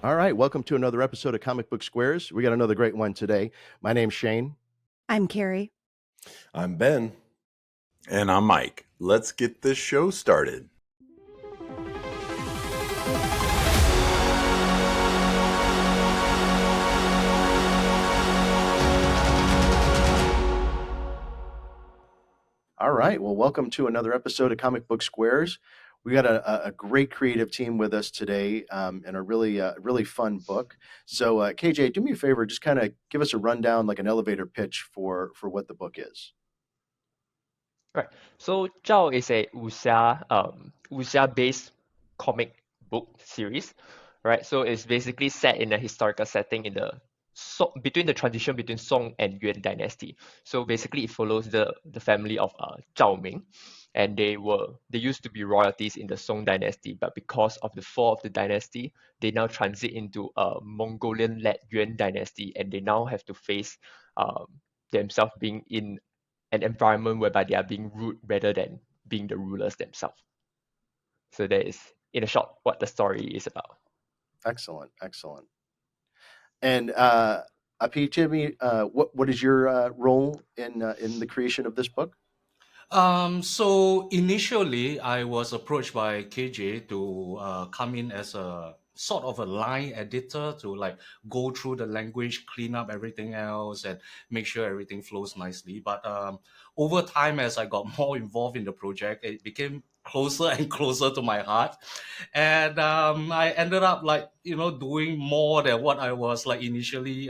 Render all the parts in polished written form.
All right, welcome to another episode of Comic Book Squares. We got another great one today. My name's Shane. I'm Carrie. I'm Ben. And I'm Mike. Let's get this show started. All right, well, welcome to another episode of Comic Book Squares. We got a great creative team with us today, and a really fun book. So, KJ, do me a favor, just kind of give us a rundown, like an elevator pitch for what the book is. Right. So Zhao is a wuxia-based comic book series, right? So it's basically set in a historical setting in the between the transition between Song and Yuan dynasty. So basically, it follows the family of Zhao Ming, and they used to be royalties in the Song dynasty, but because of the fall of the dynasty, they now transit into a Mongolian-led Yuan dynasty, and they now have to face themselves being in an environment whereby they are being ruled rather than being the rulers themselves. So that is, in a short, what the story is about. Excellent. And Api, tell me, what is your role in the creation of this book? So initially, I was approached by KJ to come in as a sort of a line editor to like go through the language, clean up everything else, and make sure everything flows nicely. But over time, as I got more involved in the project, it became closer and closer to my heart, and I ended up doing more than what I was like initially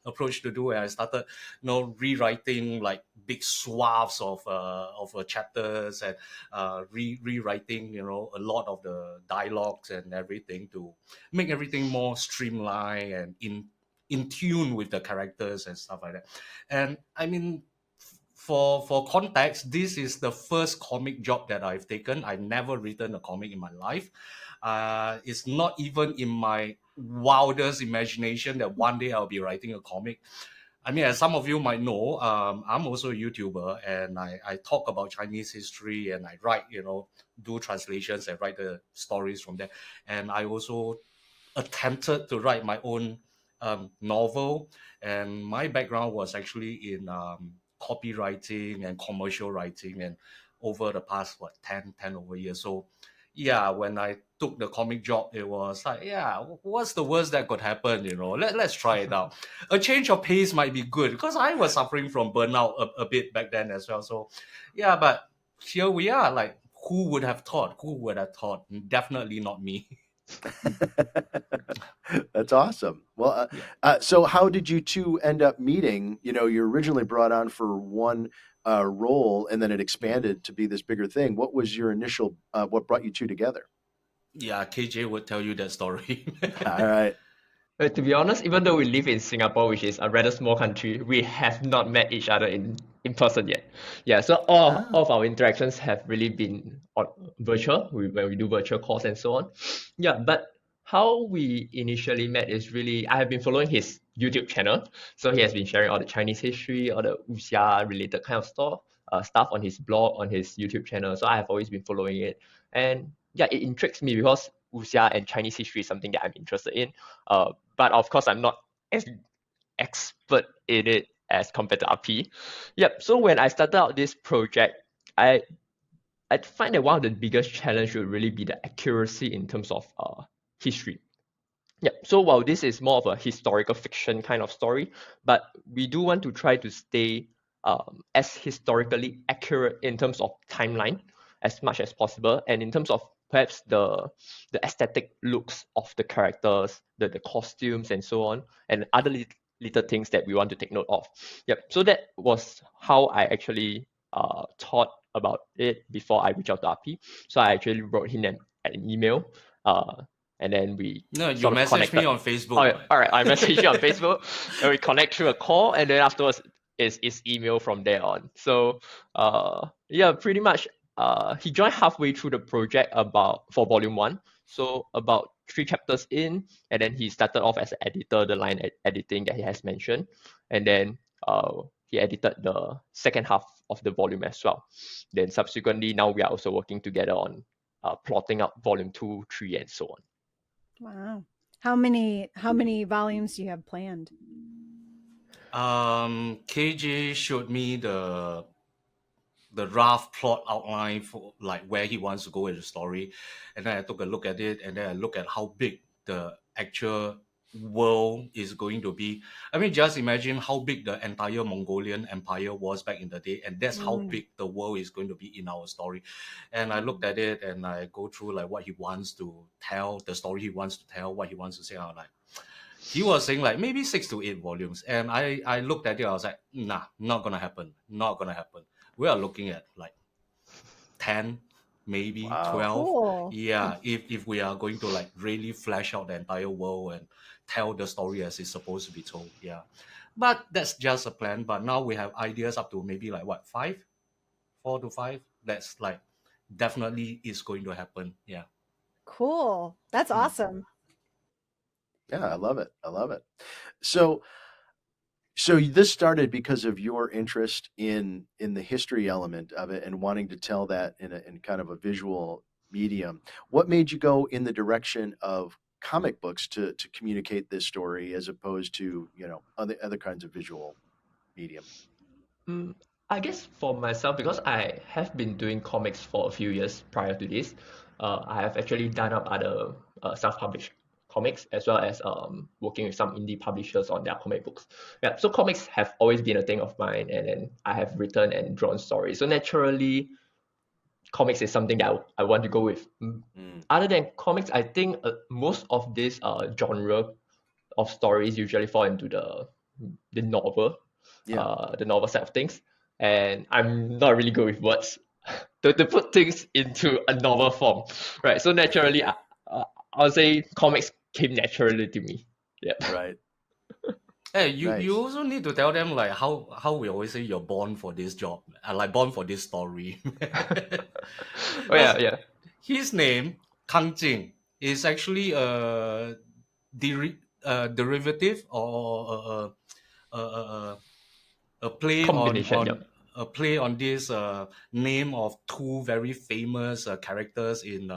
approached to do. And I started rewriting like big swaths of chapters, and rewriting a lot of the dialogues and everything to make everything more streamlined and in tune with the characters and stuff like that. And I mean, for context, this is the first comic job that I've taken. I've never written a comic in my life. It's not even in my wildest imagination that one day I'll be writing a comic. I mean, as some of you might know, I'm also a YouTuber, and I talk about Chinese history, and I write, do translations and write the stories from there. And I also attempted to write my own novel, and my background was actually in copywriting and commercial writing, and over the past 10 over years. So yeah, when I took the comic job, it was like, yeah, what's the worst that could happen? Let's try it out. A change of pace might be good, because I was suffering from burnout a bit back then as well. So yeah, but here we are. Like, who would have thought? Definitely not me. That's awesome. Well, so how did you two end up meeting? You were originally brought on for one role, and then it expanded to be this bigger thing. What was your initial, what brought you two together? Yeah, KJ would tell you that story. All right. But to be honest, even though we live in Singapore, which is a rather small country, we have not met each other in person yet. Yeah, so all of our interactions have really been on virtual, when we do virtual calls and so on. Yeah, but how we initially met is really, I have been following his YouTube channel. So he has been sharing all the Chinese history, all the wuxia related kind of stuff on his blog, on his YouTube channel. So I have always been following it. And yeah, it intrigues me because wuxia and Chinese history is something that I'm interested in. But of course, I'm not as expert in it as compared to Api. Yep. So when I started out this project, I find that one of the biggest challenge would really be the accuracy in terms of history. Yeah. So while this is more of a historical fiction kind of story, but we do want to try to stay as historically accurate in terms of timeline as much as possible, and in terms of perhaps the aesthetic looks of the characters, the costumes and so on, and other little things that we want to take note of. Yep. So that was how I actually thought about it before I reached out to Api. So I actually wrote him an email, and then we No, you sort of messaged connected. me on Facebook. Oh, yeah. All right, I messaged you on Facebook, and we connect through a call, and then afterwards is email from there on. So yeah, pretty much he joined halfway through the project for volume 1. So about 3 chapters in, and then he started off as an editor, the line editing that he has mentioned, and then he edited the second half of the volume as well. Then subsequently, now we are also working together on plotting out volume 2, 3, and so on. Wow. How many volumes do you have planned? KJ showed me the rough plot outline for like where he wants to go with the story, and then I took a look at it, and then I look at how big the actual world is going to be. I mean, just imagine how big the entire Mongolian Empire was back in the day, and that's how Mm. big the world is going to be in our story. And I looked at it, and I go through like what he wants to tell, the story he wants to tell, what he wants to say. I'm like, he was saying like maybe 6 to 8 volumes, and I looked at it. I was like, nah, not gonna happen, not gonna happen. We are looking at like 10, maybe Wow. 12. Cool. Yeah, if we are going to like really flesh out the entire world and tell the story as it's supposed to be told. Yeah, but that's just a plan. But now we have ideas up to maybe like what, 4 to 5. That's like definitely is going to happen. Yeah. Cool. That's Hmm. awesome. Yeah, I love it. I love it. So this started because of your interest in the history element of it and wanting to tell that in kind of a visual medium. What made you go in the direction of comic books to communicate this story as opposed to, other kinds of visual medium? Mm, I guess for myself, because I have been doing comics for a few years prior to this, I have actually done up other self-published comics as well as working with some indie publishers on their comic books. Yeah, so comics have always been a thing of mine, and then I have written and drawn stories. So naturally, comics is something that I want to go with. Mm. Other than comics, I think most of this genre of stories usually fall into the novel, Yeah. the novel side of things, and I'm not really good with words to put things into a novel form, right? So naturally, I would say comics came naturally to me. Yeah. Right. Hey, you Nice. also need to tell them like how we always say you're born for this job, like born for this story. Oh yeah, Because yeah. his name Kang Jing is actually a derivative or a play Combination. on Yep. a play on this name of two very famous characters in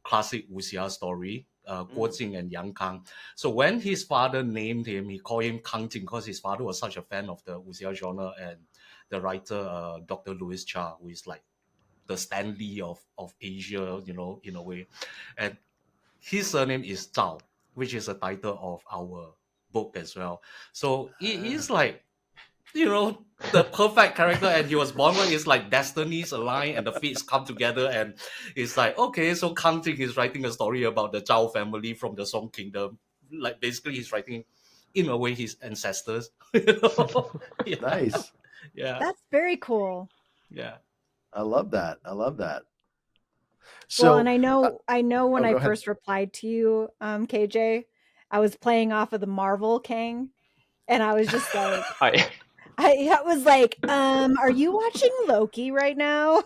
classic wuxia story, Guo Mm. Jing and Yang Kang. So when his father named him, he called him Kang Jing because his father was such a fan of the wuxia genre, and the writer Dr. Louis Cha, who is like the Stanley of Asia, in a way. And his surname is Zhao, which is a title of our book as well. So it is Ah. like, the perfect character, and he was born when it's like destinies align and the fates come together, and it's like, okay, so Kang Jing is writing a story about the Zhao family from the Song Kingdom. Like basically he's writing in a way his ancestors. Yeah. Nice. Yeah. That's very cool. Yeah. I love that. I love that. Well, and So, I know when oh, I go ahead. first replied to you, KJ, I was playing off of the Marvel Kang, and I was just like, I I was like, are you watching Loki right now?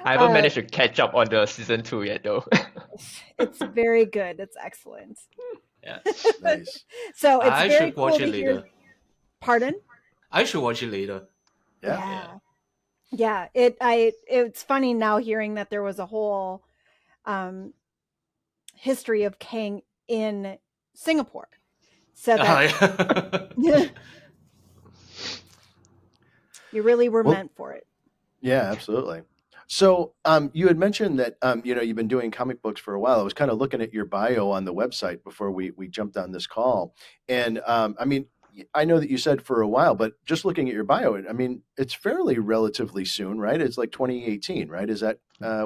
I haven't Uh, managed to catch up on the season 2 yet though. it's very good. It's excellent. Yeah. Nice. So it's I very should watch cool it to hear. later. Pardon? I should watch it later. Yeah. Yeah. It's funny now hearing that there was a whole um history of Kang in Singapore. So that you really were Well, meant for it. yeah, absolutely. So, you had mentioned that you've been doing comic books for a while. I was kind of looking at your bio on the website before we jumped on this call, and I mean, I know that you said for a while, but just looking at your bio, I mean, it's fairly relatively soon, right? It's like 2018, right? Is that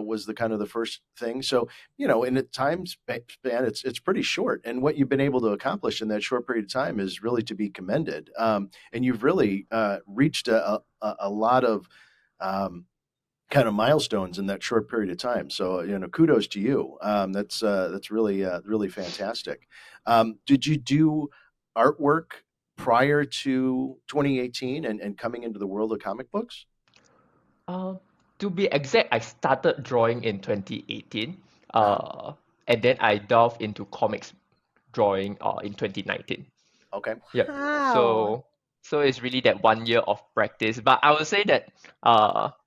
was the kind of the first thing? So, in a time span, it's pretty short, and what you've been able to accomplish in that short period of time is really to be commended. And you've really reached a lot of um, kind of milestones in that short period of time. So kudos to you. That's really fantastic. Did you do artwork prior to 2018 and coming into the world of comic books? Uh, to be exact, I started drawing in 2018, Uh, and then I delved into comics drawing in 2019. okay. Yep. Wow. So it's really that 1 year of practice. But I would say that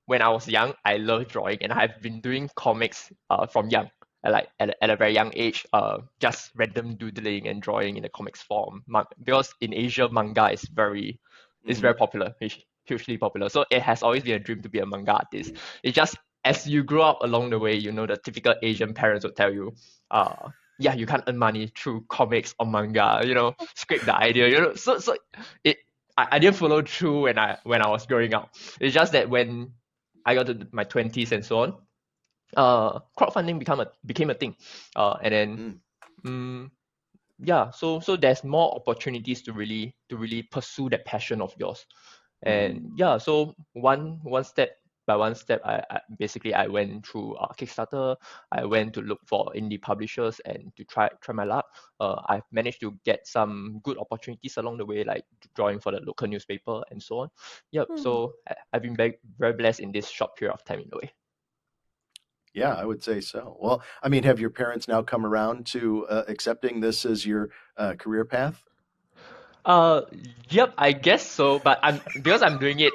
when I was young, I loved drawing, and I've been doing comics from young. at a very young age, just random doodling and drawing in the comics form. Because in Asia, manga is very popular, hugely popular. So it has always been a dream to be a manga artist. It's just as you grow up along the way, you know, the typical Asian parents would tell you, yeah, you can't earn money through comics or manga, you know, scrape the idea, you know. So it I didn't follow through when I was growing up. It's just that when I got to my 20s and so on, crowdfunding became a thing, and then yeah, so there's more opportunities to really pursue that passion of yours. And yeah, so one step by one step, I basically I went through Kickstarter. I went to look for indie publishers and to try my luck. I've managed to get some good opportunities along the way, like drawing for the local newspaper and so on. Yep. So I've been very blessed in this short period of time in a way. Yeah, I would say so. Well, I mean, have your parents now come around to accepting this as your career path? Uh, yep, I guess so. But I'm doing it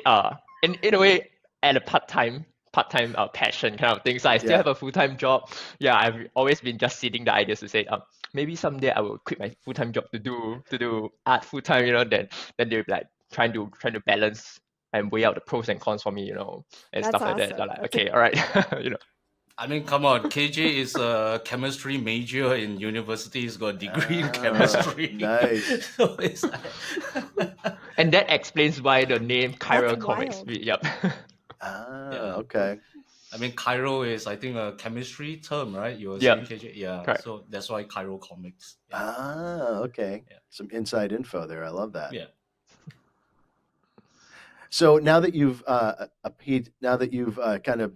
in a way at a part time passion kind of thing. So I still Yeah. have a full-time job. Yeah, I've always been just seeding the ideas to say maybe someday I will quit my full-time job to do art full-time. You know, then they're like trying to balance and weigh out the pros and cons for me. You know, and That's stuff like that. awesome. So like, That's okay, all right, you know. I mean, come on, KJ is a chemistry major in university. He's got a degree in chemistry. Nice. So it's like And that explains why the name Chiral That's Comics. wild. Yep. Yeah. Okay. I mean, Cairo is, I think, a chemistry term, right? You were Yeah. saying, KJ? Yeah. Correct. So that's why Cairo Comics. Yeah. Okay. Yeah. Some inside info there. I love that. Yeah. So now that you've kind of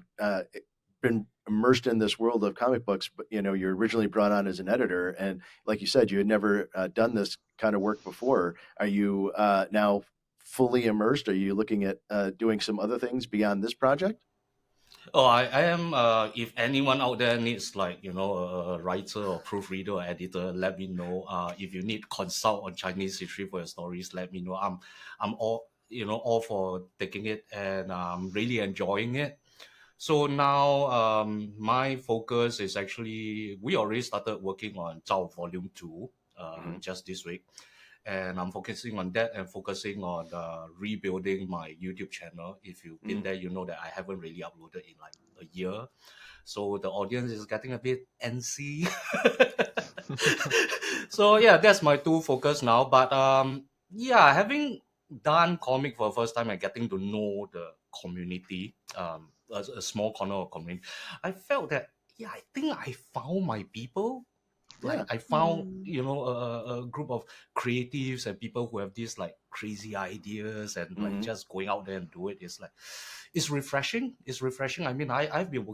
been immersed in this world of comic books, but you know you're originally brought on as an editor, and like you said, you had never done this kind of work before. Are you now fully immersed? Are you looking at doing some other things beyond this project? Oh, I am. If anyone out there needs, like, you know, a writer or proofreader or editor, let me know. If you need consult on Chinese history for your stories, let me know. I'm all for taking it, and I'm really enjoying it. So now, my focus is actually, we already started working on Zhao Volume 2 just this week. And I'm focusing on that and focusing on rebuilding my YouTube channel. If you've been there, you know that I haven't really uploaded in like a year. So the audience is getting a bit antsy. So yeah, that's my two focus now. But yeah, having done comic for the first time and getting to know the community, a small corner of community, I felt that, yeah, I think I found my people. Like, Yeah. I found, you know, a group of creatives and people who have these like crazy ideas and like just going out there and do it. It's like, it's refreshing. It's refreshing. I mean, I've been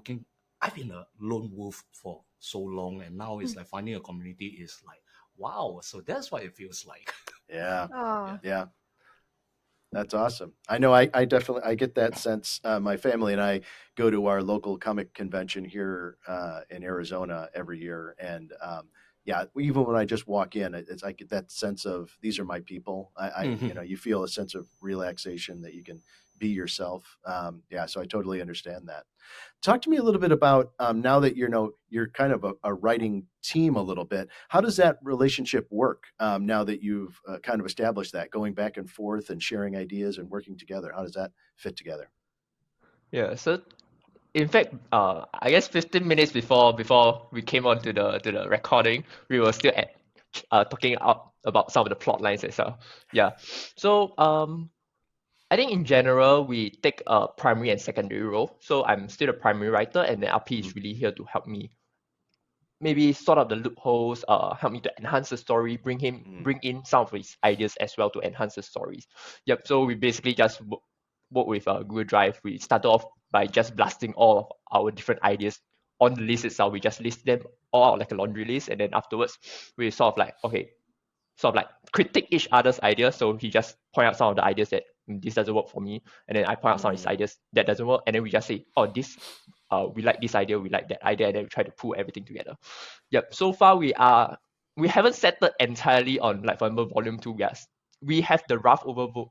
a lone wolf for so long, and now it's like finding a community is like, wow. So that's what it feels like. Yeah. Oh, Yeah. That's awesome. I know I definitely I get that sense. My family and I go to our local comic convention here in Arizona every year, and yeah, even when I just walk in, I get that sense of these are my people. You know, you feel a sense of relaxation that you can be yourself. Yeah, so I totally understand that. Talk to me a little bit about now that you're kind of a writing team a little bit. How does that relationship work now that you've kind of established that, going back and forth and sharing ideas and working together? How does that fit together? Yeah. So in fact, I guess 15 minutes before we came on to the recording, we were still talking about some of the plot lines itself. Yeah. So I think in general we take a primary and secondary role. So I'm still a primary writer, and then Api is really here to help me maybe sort out the loopholes, help me to enhance the story, bring in some of his ideas as well to enhance the stories. Yep. So we basically just work with Google Drive. We started off by just blasting all of our different ideas on the list itself. We just list them all out like a laundry list, and then afterwards we sort of like critique each other's ideas. So he just point out some of the ideas that this doesn't work for me, and then I point out some of his ideas that doesn't work, and then we just say, oh, this we like this idea, we like that idea, and then we try to pull everything together. Yep. So far we haven't settled entirely on, like, for example, volume 2. Yes, we have the rough overview,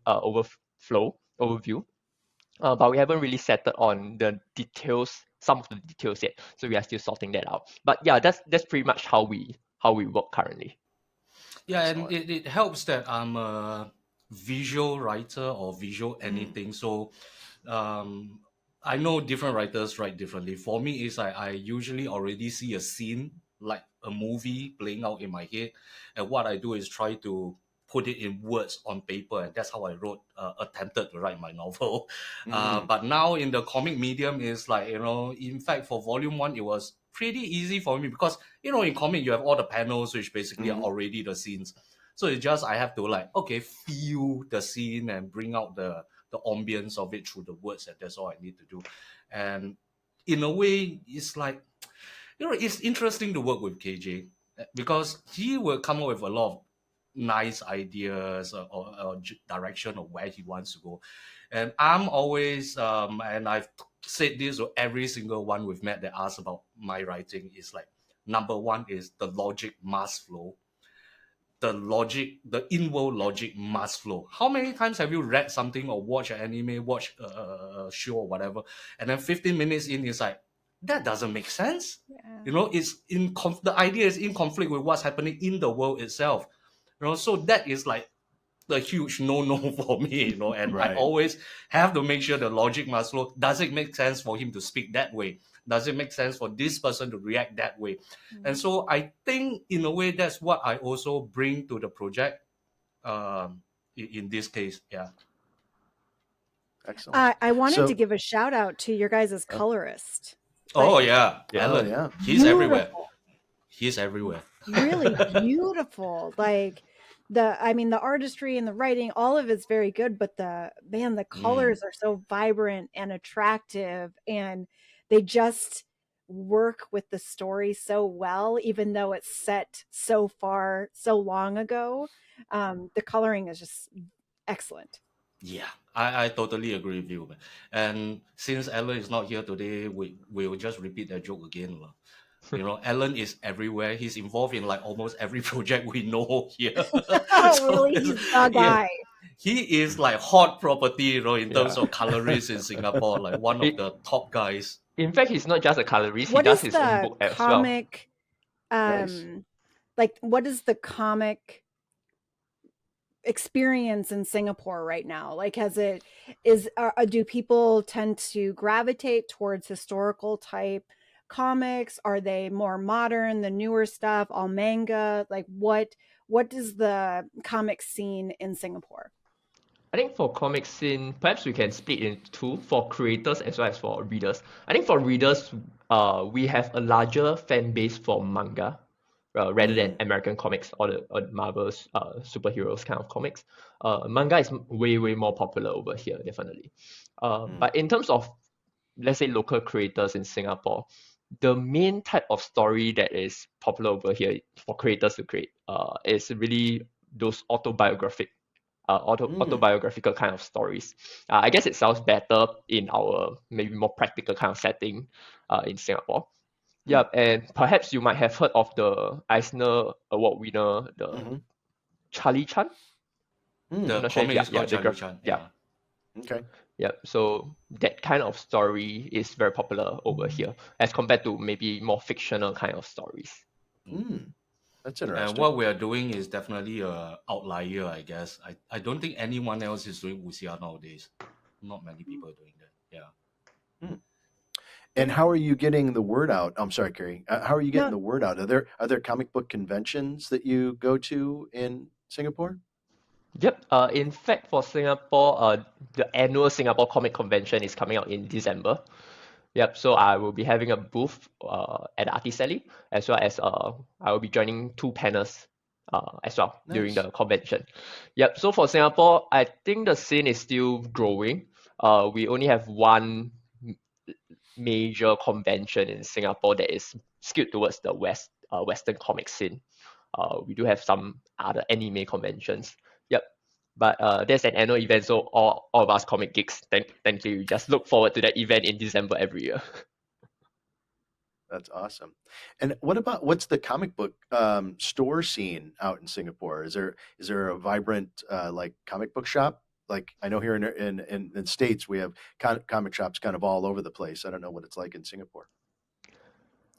but we haven't really settled on the details some of the details yet. So we are still sorting that out. But yeah, that's pretty much how we work currently. Yeah, Excellent. and it helps that I'm a visual writer or visual anything. So I know different writers write differently. For me, it's like I usually already see a scene, like a movie playing out in my head. And what I do is try to put it in words on paper. And that's how I attempted to write my novel. But now in the comic medium, is like, in fact, for volume 1, it was pretty easy for me because, in comic, you have all the panels, which basically are already the scenes. So it's just, I have to feel the scene and bring out the ambience of it through the words, and that's all I need to do. And in a way, it's like, it's interesting to work with KJ because he will come up with a lot of nice ideas or direction of where he wants to go. And I'm always, and I've said this to every single one we've met that asks about my writing, is like, number one is the logic must flow. The in-world logic must flow. How many times have you read something or watched an anime, watch a show or whatever, and then 15 minutes in, it's like, that doesn't make sense. Yeah. It's the idea is in conflict with what's happening in the world itself. So that is like the huge no for me. And I Right. always have to make sure the logic must flow. Does it make sense for him to speak that way? Does it make sense for this person to react that way? And so I think in a way that's what I also bring to the project. In this case, yeah. Excellent. I wanted So- to give a shout out to your guys' colorist. Oh Like, yeah, Yeah. Alan. yeah. He's everywhere. beautiful. He's everywhere. Really beautiful. Like the artistry and the writing, all of it's very good, but the colors are so vibrant and attractive, and they just work with the story so well, even though it's set so long ago. The coloring is just excellent. Yeah, I totally agree with you, man. And since Alan is not here today, we'll just repeat that joke again. Alan is everywhere. He's involved in like almost every project we know here. Oh, really? He's the guy. He is like hot property, in terms of colorists in Singapore, like one of the top guys. In fact, he's not just a colorist, he What does is his own the book as well. comic Nice. like what is the comic experience in Singapore right now? Like, do people tend to gravitate towards historical type comics? Are they more modern, the newer stuff, all manga? Like, what is the comic scene in Singapore? I think for comic scene, perhaps we can split into two, for creators as well as for readers. I think for readers, we have a larger fan base for manga rather than American comics or the Marvel's superheroes kind of comics. Manga is way more popular over here, definitely. But in terms of, let's say, local creators in Singapore, the main type of story that is popular over here for creators to create is really those autobiographical kind of stories. I guess it sounds better in our maybe more practical kind of setting in Singapore. Yep, and perhaps you might have heard of the Eisner Award winner, the Charlie Chan. The not sure if- comic yeah, is called the Charlie graph- Chan. yeah. Okay. Yep, so that kind of story is very popular over here as compared to maybe more fictional kind of stories. That's And interesting. what we are doing is definitely a outlier, I guess. I don't think anyone else is doing wuxia nowadays. Not many people are doing that. Yeah. And how are you getting the word out? I'm sorry, Carrie. How are you getting No. the word out? Are there comic book conventions that you go to in Singapore? Yep. In fact, for Singapore, the annual Singapore Comic Convention is coming out in December. Yep. So I will be having a booth at the Artist Alley, as well as I will be joining 2 panels as well during Nice. the convention. Yep. So for Singapore, I think the scene is still growing. We only have one major convention in Singapore that is skewed towards the Western comic scene. We do have some other anime conventions. Yep. But there's an annual event, so all of us comic geeks, thankfully, we just look forward to that event in December every year. That's awesome. And what's the comic book store scene out in Singapore? Is there a vibrant like comic book shop like I know here in States we have comic shops kind of all over the place. I don't know what it's like in Singapore.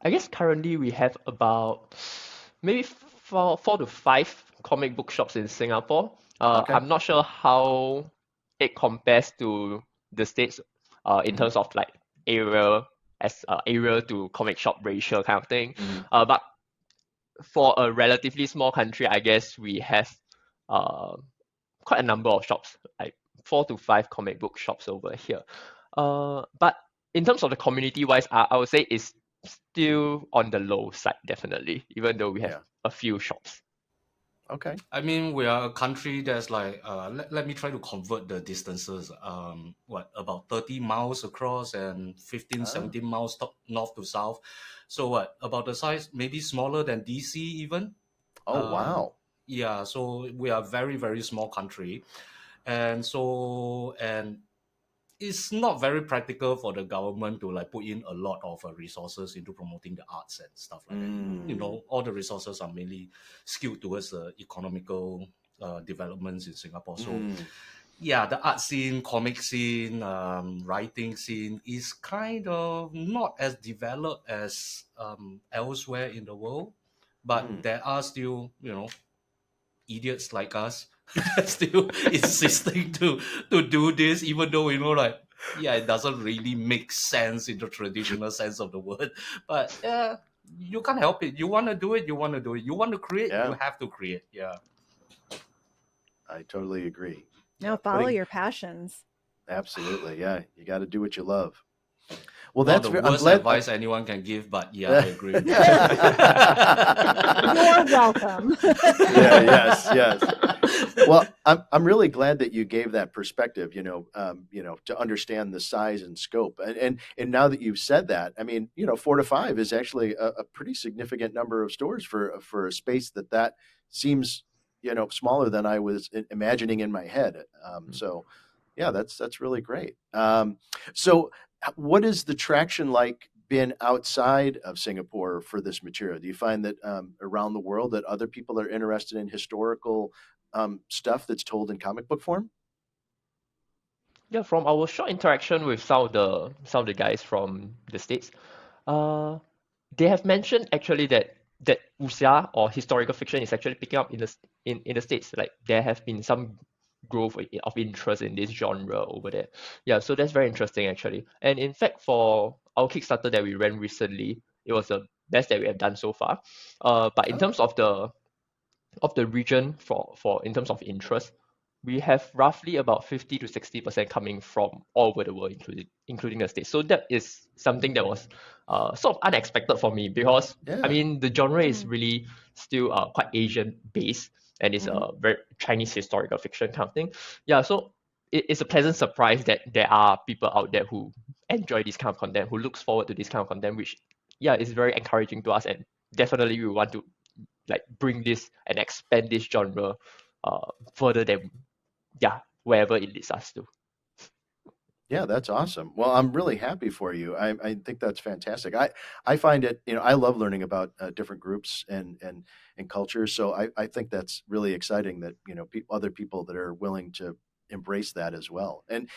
I guess currently we have about maybe four to five comic book shops in Singapore. Okay. I'm not sure how it compares to the States in terms of like area to comic shop ratio kind of thing. But for a relatively small country, I guess we have uh, quite a number of shops, like 4 to 5 comic book shops over here. But in terms of the community wise, I would say it's still on the low side, definitely, even though we have a few shops. Okay. I mean, we are a country that's like, let me try to convert the distances. About 30 miles across and 15, 17 miles north to south. So about the size, maybe smaller than DC even. Oh, wow. Yeah, so we are very, very small country. And it's not very practical for the government to like put in a lot of resources into promoting the arts and stuff like that. All the resources are mainly skewed towards the economical developments in Singapore. So yeah, the art scene, comic scene, writing scene is kind of not as developed as elsewhere in the world, but there are still, idiots like us still insisting to do this, even though it doesn't really make sense in the traditional sense of the word. But you can't help it. You want to do it, you want to do it. You want to create, you have to create. Yeah, I totally agree. No, follow your passions. Absolutely, yeah. You got to do what you love. Well, not that's the worst advice anyone can give, but yeah, I agree with You're welcome. Yes. Well, I'm really glad that you gave that perspective, to understand the size and scope. And now that you've said that, I mean, 4 to 5 is actually a pretty significant number of stores for a space that seems, smaller than I was imagining in my head. So yeah, that's really great. So what is the traction like been outside of Singapore for this material? Do you find that around the world that other people are interested in historical stuff that's told in comic book form? Yeah, from our short interaction with some of the guys from the States, they have mentioned actually that wuxia or historical fiction is actually picking up in the States. Like there have been some growth of interest in this genre over there. Yeah, so that's very interesting actually. And in fact, for our Kickstarter that we ran recently, it was the best that we have done so far. But in terms of the region for in terms of interest, we have roughly about 50 to 60% coming from all over the world, including the States. So that is something that was sort of unexpected for me because I mean the genre is really still quite Asian based and it's a very Chinese historical fiction kind of thing. Yeah, so it's a pleasant surprise that there are people out there who enjoy this kind of content, who looks forward to this kind of content, which is very encouraging to us, and definitely we want to like bring this and expand this genre further than wherever it leads us to. Yeah, that's awesome. Well, I'm really happy for you. I think that's fantastic. I find it, I love learning about different groups and cultures. So I think that's really exciting that, other people that are willing to embrace that as well. And,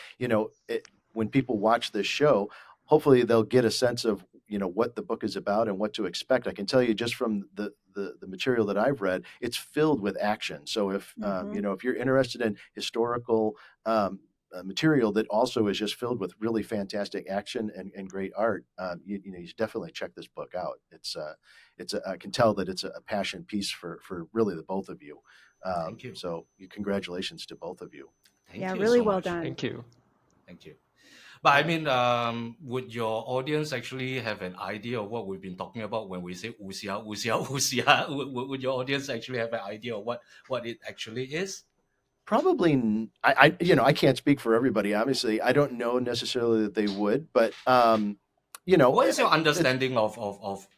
when people watch this show, hopefully they'll get a sense of, what the book is about and what to expect. I can tell you just from the material that I've read, it's filled with action. So if, if you're interested in historical material that also is just filled with really fantastic action and great art, you should definitely check this book out. I can tell that it's a passion piece for really the both of you. Thank you. So congratulations to both of you. Thank you really so well much. done. Thank you. But I mean, would your audience actually have an idea of what we've been talking about when we say wuxia? Would your audience actually have an idea of what it actually is? Probably, I can't speak for everybody. Obviously, I don't know necessarily that they would, but what is your understanding of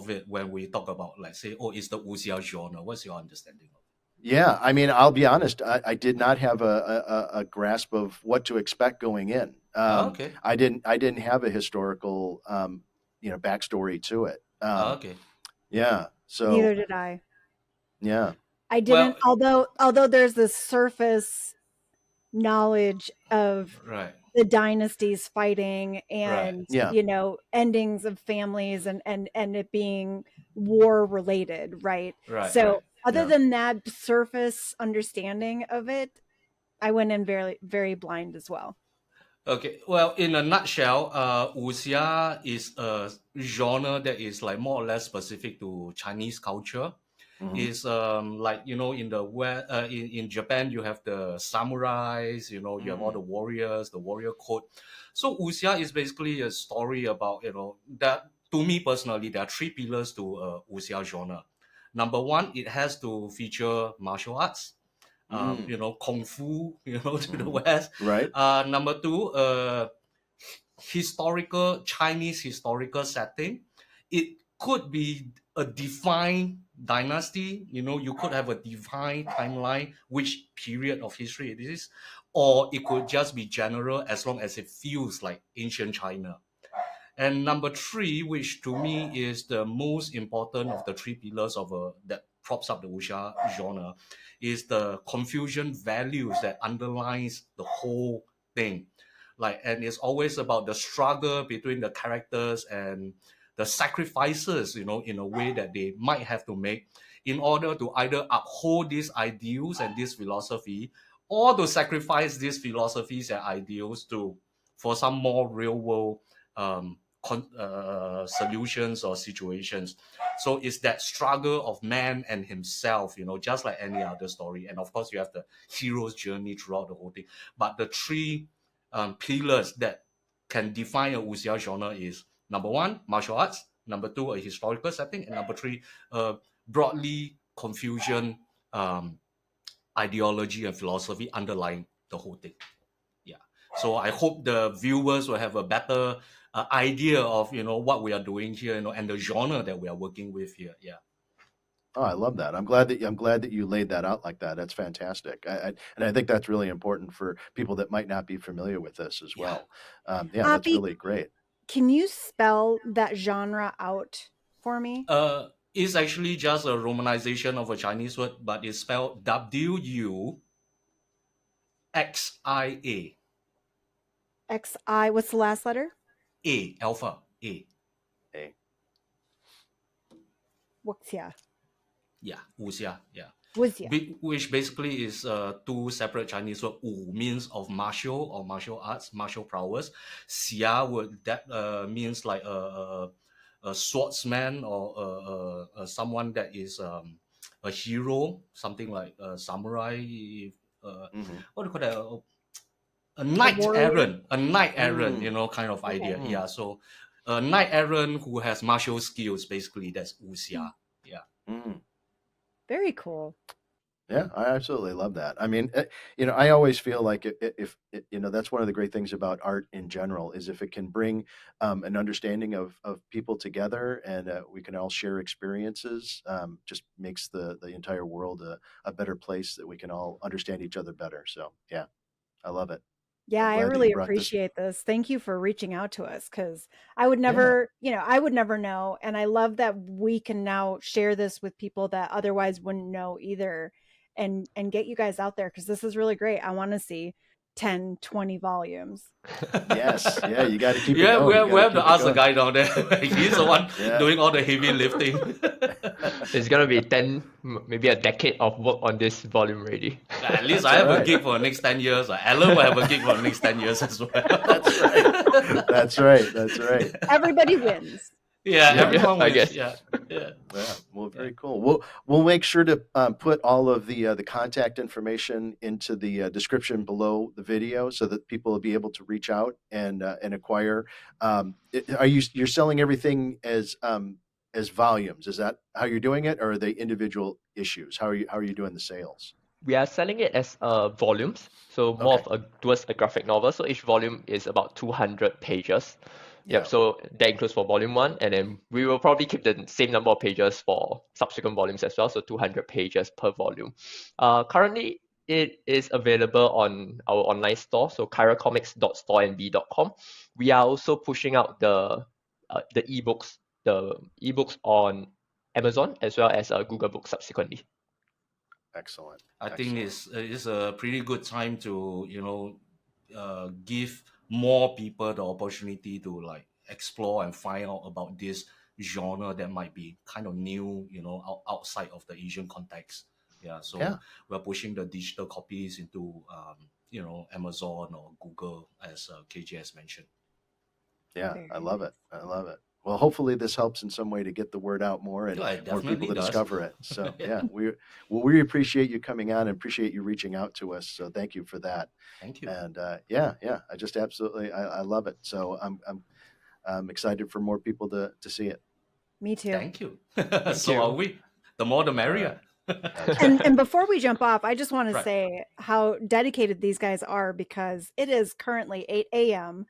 it when we talk about, like, say, it's the wuxia genre? What's your understanding of it? Yeah, I mean, I'll be honest. I did not have a grasp of what to expect going in. Okay. I didn't have a historical, backstory to it. Okay. Yeah. So Neither did I. Yeah. I didn't. Although there's this surface knowledge of Right. the dynasties fighting Right. and Yeah. endings of families and it being war related, right? Right. So Right. other Yeah. than that surface understanding of it, I went in very, very blind as well. Okay, well, in a nutshell, wuxia is a genre that is like more or less specific to Chinese culture. Mhm. Is like in the west, in Japan you have the samurais, you have all the warriors, the warrior code. So wuxia is basically a story about that. To me personally, there are three pillars to wuxia genre. Number one, it has to feature martial arts. Kung fu, to the West. Right. Number two, Chinese historical setting. It could be a defined dynasty. You could have a defined timeline, which period of history it is, or it could just be general as long as it feels like ancient China. And number three, which to me is the most important of the three pillars of that props up the wuxia genre, is the Confucian values that underlies the whole thing. And it's always about the struggle between the characters and the sacrifices, in a way that they might have to make in order to either uphold these ideals and this philosophy, or to sacrifice these philosophies and ideals for some more real world solutions or situations. So it's that struggle of man and himself, just like any other story. And of course, you have the hero's journey throughout the whole thing. But the three pillars that can define a wuxia genre is number one, martial arts. Number two, a historical setting. And number three, broadly Confucian ideology and philosophy underlying the whole thing. Yeah. So I hope the viewers will have a better idea of what we are doing here, and the genre that we are working with here. Yeah. Oh, I love that. I'm glad that you laid that out like that. That's fantastic. And I think that's really important for people that might not be familiar with this as Yeah. well. That's Api, really great. can you spell that genre out for me? It's actually just a romanization of a Chinese word, but it's spelled WUXIA. XI, what's the last letter? A, alpha, A. Hey. Wuxia. Yeah, wuxia. Yeah. Wuxia. Which basically is two separate Chinese words. Wu means of martial or martial arts, martial prowess. Xia word that means like a swordsman or someone that is a hero, something like a samurai. What do you call that? A knight errant, kind of idea. Okay. Yeah. So a knight errant who has martial skills, basically, that's wuxia. Yeah. Very cool. Yeah, I absolutely love that. I mean, I always feel like if that's one of the great things about art in general is if it can bring an understanding of people together and we can all share experiences, just makes the entire world a better place that we can all understand each other better. So yeah, I love it. Yeah, I glad that you really brought this. appreciate this. Thank you for reaching out to us because I would never, I would never know. And I love that we can now share this with people that otherwise wouldn't know either and get you guys out there because this is really great. I want to see 10, 20 volumes. Yes, yeah, you got to keep it Yeah, going. we have to ask the guy down there. He's the one Yeah. doing all the heavy lifting. It's gonna be 10, maybe a decade of work on this volume already. At least I have a gig for the next 10 years. Alan will have a gig for the next 10 years as well. That's right. That's right. Everybody wins. Yeah, everyone I wins. guess. Yeah. Well, very cool. We'll make sure to put all of the contact information into the description below the video so that people will be able to reach out and acquire. You're selling everything as volumes? Is that how you're doing it, or are they individual issues? How are you doing the sales? We are selling it as volumes, so more of towards a graphic novel. So each volume is about 200 pages. Yep. So that includes for volume 1, and then we will probably keep the same number of pages for subsequent volumes as well. So 200 pages per volume. Currently, it is available on our online store, so chiralcomics.storeandb.com. We are also pushing out the ebooks, on Amazon as well as Google Books subsequently. Excellent. I think it's a pretty good time to give more people the opportunity to like explore and find out about this genre that might be kind of new, outside of the Asian context. Yeah, so Yeah. we're pushing the digital copies into Amazon or Google, as KJ has mentioned. Yeah, Very I love nice. it. I love it. Well, hopefully this helps in some way to get the word out more and Yeah, it more people definitely to does. discover it. So yeah, we appreciate you coming on and appreciate you reaching out to us. So thank you for that. Thank you. And yeah, I just absolutely I love it. So I'm excited for more people to see it. Me too. Thank you. Thank So you. are we. The more the merrier. That's And before we jump off, I just want to Right. say how dedicated these guys are, because it is currently 8 a.m.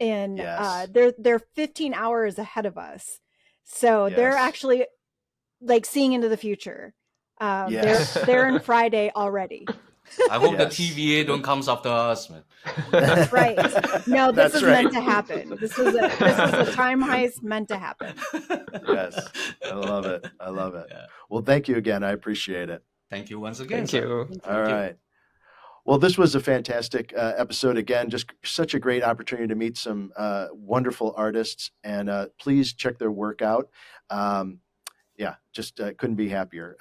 and Yes. they're 15 hours ahead of us. So they're Yes. actually like seeing into the future. Yes. They're in Friday already. I hope Yes. the TVA don't comes after us, man. That's right. No, this That's is right. meant to happen. This is a time heist meant to happen. Yes. I love it. I love it. Yeah. Well, thank you again. I appreciate it. Thank you once again. Thank sir. you. Thank All you. right. Well, this was a fantastic episode. Again, just such a great opportunity to meet some wonderful artists, and please check their work out. Yeah, just couldn't be happier.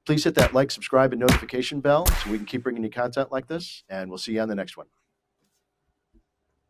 Please hit that like, subscribe, and notification bell so we can keep bringing you content like this, and we'll see you on the next one.